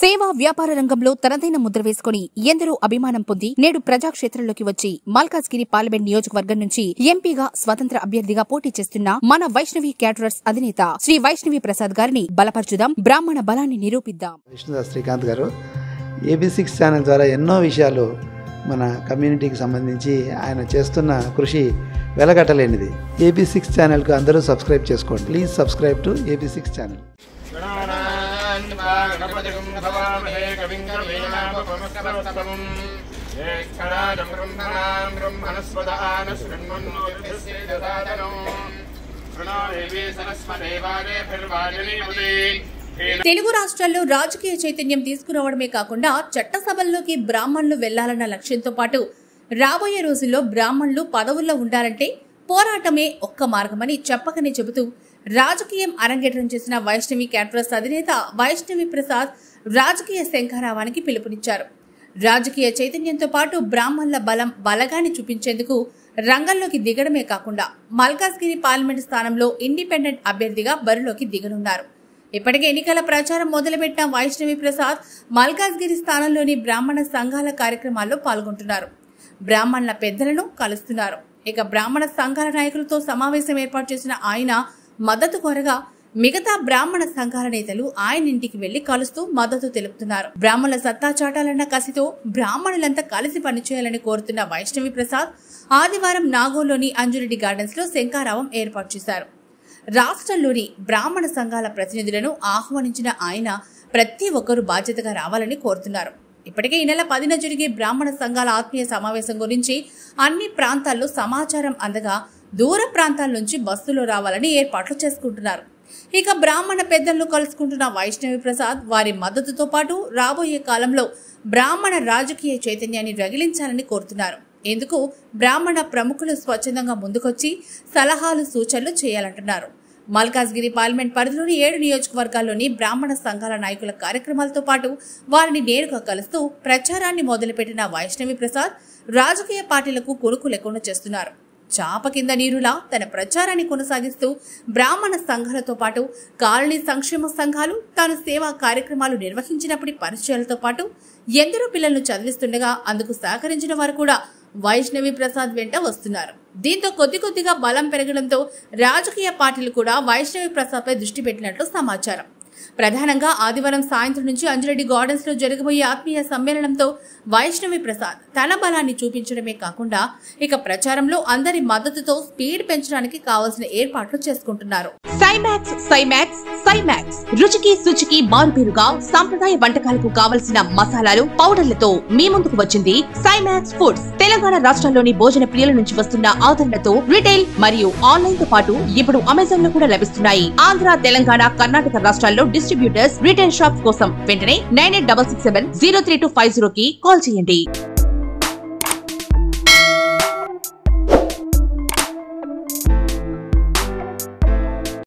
సేవా వ్యాపార రంగంలో తనదైన ముద్ర వేసుకుని ఎందరో అభిమానం పొంది నేడు ప్రజాక్షేత్రంలోకి వచ్చి మల్కాజ్గిరి పార్లమెంట్ నియోజకవర్గం నుంచి ఎంపీగా స్వతంత్ర అభ్యర్థిగా పోటీ చేస్తున్న మన వైష్ణవి క్యాటరర్స్ అధినేత శ్రీ వైష్ణవి ప్రసాద్ గారిని బలపరచుదాం, బ్రాహ్మణ బలాన్ని నిరూపిద్దాం. విష్ణుదాస్ శ్రీకాంత్ గారు AB6 ఛానల్ ద్వారా ఎన్నో విషయాలు మన కమ్యూనిటీకి సంబంధించి ఆయన చేస్తున్న కృషి వెలగట్టలేనిది. AB6 ఛానల్కు అందరూ సబ్స్క్రైబ్ చేసుకోండి. Please subscribe to AB6 channel. Telugu రాష్ట్రాల్లో రాజకీయ చైతన్యం తీసుకురావడమే కాకుండా చట్టసభల్లోకి బ్రాహ్మణులు వెళ్లాలన్న లక్ష్యంతో పాటు రాబోయే రోజుల్లో బ్రాహ్మణులు పదవుల్లో ఉండాలంటే పోరాటమే ఒక్క మార్గమని చెప్పకనే చెబుతూ రాజకీయం అరంగేట్రం చేసిన వైష్ణవి క్యాటరర్స్ అధినేత వైష్ణవి ప్రసాద్ రాజకీయ శంఖారావానికి పిలుపునిచ్చారు. రాజకీయ చైతన్యంతో పాటు బ్రాహ్మణుల బలగాన్ని చూపించేందుకు రంగంలోకి దిగడమే కాకుండా మల్కాజ్గిరి పార్లమెంటు స్థానంలో ఇండిపెండెంట్ అభ్యర్థిగా బరిలోకి దిగనున్నారు. ఇప్పటికే ఎన్నికల ప్రచారం మొదలుపెట్టిన వైష్ణవి ప్రసాద్ మల్కాజ్గిరి స్థానంలోని బ్రాహ్మణ సంఘాల కార్యక్రమాల్లో పాల్గొంటున్నారు. బ్రాహ్మణుల పెద్దలను కలుస్తున్నారు. ఇక బ్రాహ్మణ సంఘాల నాయకులతో సమావేశం ఏర్పాటు చేసిన ఆయన మద్దతు కోరగా మిగతా బ్రాహ్మణ సంఘాల నేతలు ఆయన ఇంటికి వెళ్లి కలుస్తూ మద్దతు తెలుపుతున్నారు. బ్రాహ్మణుల సత్తా చాటాలన్న కసితో బ్రాహ్మణులంతా కలిసి పనిచేయాలని కోరుతున్న వైష్ణవి ప్రసాద్ ఆదివారం నాగోల్లోని అంజురెడ్డి గార్డెన్స్ లో శంఖారావం ఏర్పాటు చేశారు. రాష్ట్రంలోని బ్రాహ్మణ సంఘాల ప్రతినిధులను ఆహ్వానించిన ఆయన ప్రతి ఒక్కరూ బాధ్యతగా రావాలని కోరుతున్నారు. ఇప్పటికే ఈ నెల 10న జరిగే బ్రాహ్మణ సంఘాల ఆత్మీయ సమావేశం గురించి అన్ని ప్రాంతాల్లో సమాచారం అందగా దూర ప్రాంతాల నుంచి బస్సులో రావాలని ఏర్పాట్లు చేసుకుంటున్నారు. ఇక బ్రాహ్మణ పెద్దలను కలుసుకుంటున్న వైష్ణవి ప్రసాద్ వారి మద్దతుతో పాటు రాబోయే కాలంలో బ్రాహ్మణ రాజకీయ చైతన్యాన్ని రగిలించాలని కోరుతున్నారు. ఎందుకు బ్రాహ్మణ ప్రముఖులు స్వచ్ఛందంగా ముందుకొచ్చి సలహాలు సూచనలు చేయాలంటున్నారు. మల్కాజ్గిరి పార్లమెంట్ పరిధిలోని 7 నియోజకవర్గాల్లోని బ్రాహ్మణ సంఘాల నాయకుల కార్యక్రమాలతో పాటు వారిని నేరుగా కలుస్తూ ప్రచారాన్ని మొదలుపెట్టిన వైష్ణవి ప్రసాద్ రాజకీయ పార్టీలకు కొనుక్కు లేకుండా చేస్తున్నారు. చాప కింద నీరులా తన ప్రచారాన్ని కొనసాగిస్తూ బ్రాహ్మణ సంఘాలతో పాటు కాలనీ సంక్షేమ సంఘాలు తాను సేవా కార్యక్రమాలు నిర్వహించినప్పటి పరిచయాలతో పాటు ఎందరో పిల్లలను చదివిస్తుండగా అందుకు సహకరించిన వారు కూడా వైష్ణవి ప్రసాద్ వెంట వస్తున్నారు. దీంతో కొద్దిగా బలం పెరగడంతో రాజకీయ పార్టీలు కూడా వైష్ణవి ప్రసాద్ పై దృష్టి పెట్టినట్లు సమాచారం. ప్రధానంగా ఆదివారం సాయంత్రం నుంచి అంజురెడ్డి గార్డెన్స్ లో జరగబోయే ఆత్మీయ సమ్మేళనంతో వైష్ణవి ప్రసాద్ తన బలాన్ని చూపించడమే కాకుండా ఇక ప్రచారంలో అందరి మద్దతుతో స్పీడ్ పెంచడానికి కావాల్సిన ఏర్పాట్లు చేసుకుంటున్నారు. సైమాక్స్ రుచికి శుచికి మారుపేరుగా సాంప్రదాయ వంటకాలకు కావలసిన మసాలాలు పౌడర్లతో మీ ముందుకు వచ్చింది సైమాక్స్ ఫుడ్స్. తెలంగాణ రాష్ట్రంలోని భోజన ప్రియుల నుంచి వస్తున్న ఆదరణతో రిటైల్ మరియు ఆన్లైన్ తో పాటు ఇప్పుడు అమెజాన్ లో కూడా లభిస్తున్నాయి. ఆంధ్ర, తెలంగాణ, కర్ణాటక రాష్ట్రాల్లో డిస్ట్రిబ్యూటర్స్ రిటైల్ షాప్స్ కోసం వెంటనే 9866703250 కి కాల్ చేయండి.